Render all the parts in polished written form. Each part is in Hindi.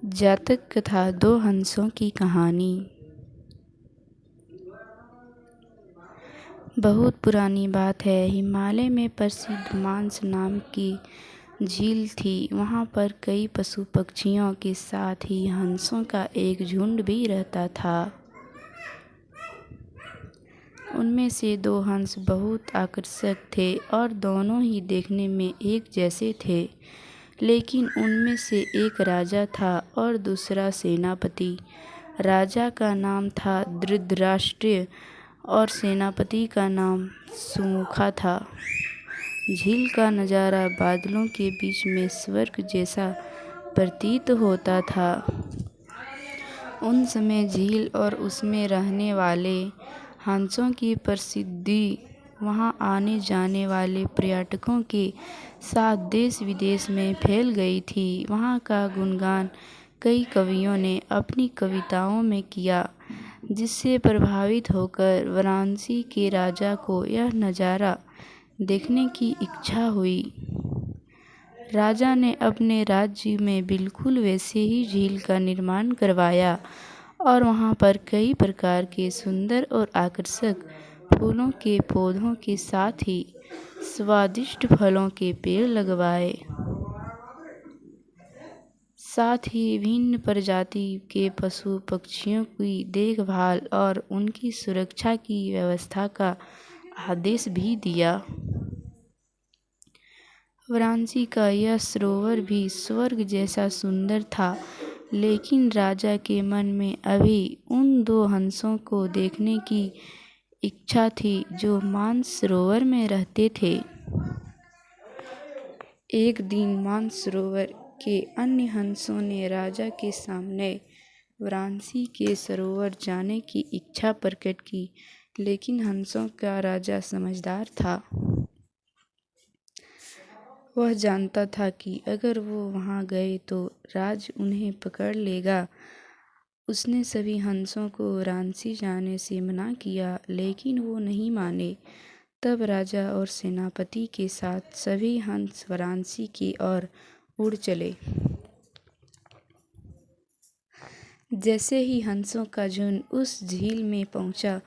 जातक कथा दो हंसों की कहानी। बहुत पुरानी बात है। हिमालय में प्रसिद्ध मानस नाम की झील थी। वहाँ पर कई पशु पक्षियों के साथ ही हंसों का एक झुंड भी रहता था। उनमें से दो हंस बहुत आकर्षक थे और दोनों ही देखने में एक जैसे थे। लेकिन उनमें से एक राजा था और दूसरा सेनापति। राजा का नाम था धृतराष्ट्र और सेनापति का नाम सुमुखा था। झील का नज़ारा बादलों के बीच में स्वर्ग जैसा प्रतीत होता था। उन समय झील और उसमें रहने वाले हंसों की प्रसिद्धि वहां आने जाने वाले पर्यटकों के साथ देश विदेश में फैल गई थी। वहां का गुणगान कई कवियों ने अपनी कविताओं में किया, जिससे प्रभावित होकर वाराणसी के राजा को यह नज़ारा देखने की इच्छा हुई। राजा ने अपने राज्य में बिल्कुल वैसे ही झील का निर्माण करवाया और वहाँ पर कई प्रकार के सुंदर और आकर्षक फूलों के पौधों के साथ ही स्वादिष्ट फलों के पेड़ लगवाए। साथ ही विभिन्न प्रजाति के पशु पक्षियों की देखभाल और उनकी सुरक्षा की व्यवस्था का आदेश भी दिया। वाराणसी का यह सरोवर भी स्वर्ग जैसा सुंदर था, लेकिन राजा के मन में अभी उन दो हंसों को देखने की इच्छा थी जो मानसरोवर में रहते थे। एक दिन मानसरोवर के अन्य हंसों ने राजा के सामने वाराणसी के सरोवर जाने की इच्छा प्रकट की, लेकिन हंसों का राजा समझदार था। वह जानता था कि अगर वो वहां गए तो राज उन्हें पकड़ लेगा। उसने सभी हंसों को वाराणसी जाने से मना किया, लेकिन वो नहीं माने। तब राजा और सेनापति के साथ सभी हंस वाराणसी की ओर उड़ चले। जैसे ही हंसों का झुंड उस झील में पहुंचा,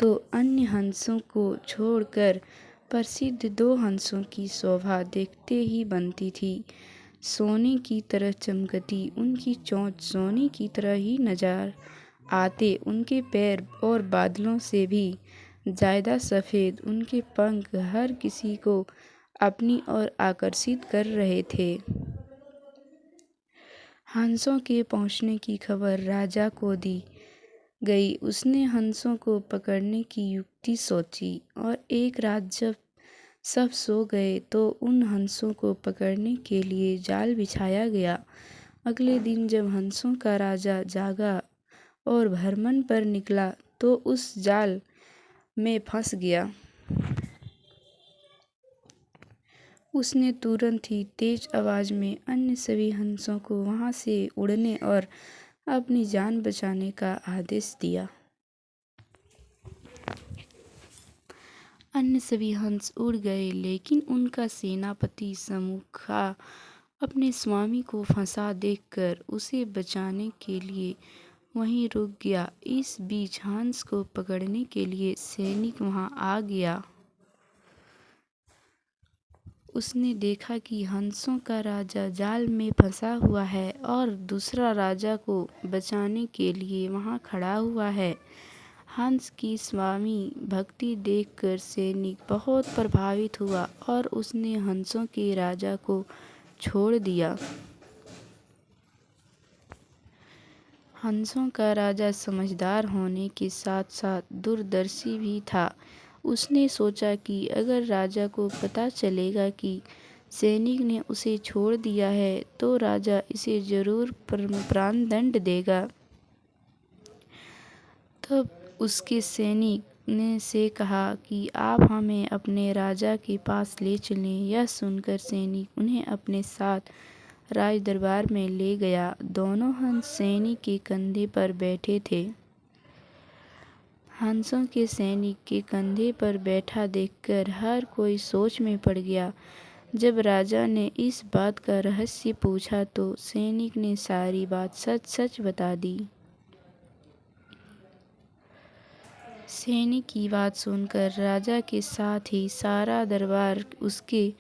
तो अन्य हंसों को छोड़कर प्रसिद्ध दो हंसों की शोभा देखते ही बनती थी। सोने की तरह चमकती उनकी चोंच सोने की तरह ही नजर आते उनके पैर और बादलों से भी ज़्यादा सफ़ेद उनके पंख हर किसी को अपनी ओर आकर्षित कर रहे थे। हंसों के पहुंचने की खबर राजा को दी गई। उसने हंसों को पकड़ने की युक्ति सोची और एक रात जब सब सो गए तो उन हंसों को पकड़ने के लिए जाल बिछाया गया। अगले दिन जब हंसों का राजा जागा और भ्रमण पर निकला तो उस जाल में फंस गया। उसने तुरंत ही तेज आवाज़ में अन्य सभी हंसों को वहां से उड़ने और अपनी जान बचाने का आदेश दिया। अन्य सभी हंस उड़ गए, लेकिन उनका सेनापति सुमुखा अपने स्वामी को फंसा देखकर उसे बचाने के लिए वहीं रुक गया। इस बीच हंस को पकड़ने के लिए सैनिक वहां आ गया। उसने देखा कि हंसों का राजा जाल में फंसा हुआ है और दूसरा राजा को बचाने के लिए वहां खड़ा हुआ है। हंस की स्वामी भक्ति देखकर सैनिक बहुत प्रभावित हुआ और उसने हंसों के राजा को छोड़ दिया। हंसों का राजा समझदार होने के साथ साथ दूरदर्शी भी था। उसने सोचा कि अगर राजा को पता चलेगा कि सैनिक ने उसे छोड़ दिया है तो राजा इसे जरूर प्राणदंड देगा। तब उसके सैनिक ने से कहा कि आप हमें अपने राजा के पास ले चलें। यह सुनकर सैनिक उन्हें अपने साथ राज दरबार में ले गया। दोनों हंस सैनिक के कंधे पर बैठे थे। हंसों के सैनिक के कंधे पर बैठा देखकर हर कोई सोच में पड़ गया। जब राजा ने इस बात का रहस्य पूछा तो सैनिक ने सारी बात सच सच बता दी। सैनिक की बात सुनकर राजा के साथ ही सारा दरबार उसके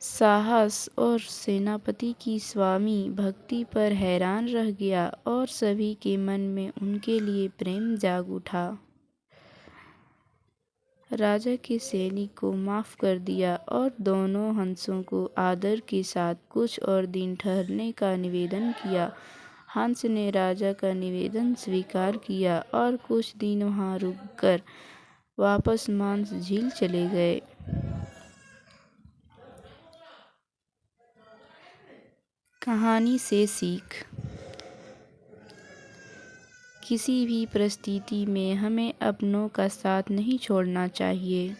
साहस और सेनापति की स्वामी भक्ति पर हैरान रह गया और सभी के मन में उनके लिए प्रेम जाग उठा। राजा के सैनिक को माफ़ कर दिया और दोनों हंसों को आदर के साथ कुछ और दिन ठहरने का निवेदन किया। हंस ने राजा का निवेदन स्वीकार किया और कुछ दिन वहाँ रुककर वापस मांस झील चले गए। कहानी से सीख। किसी भी परिस्थिति में हमें अपनों का साथ नहीं छोड़ना चाहिए।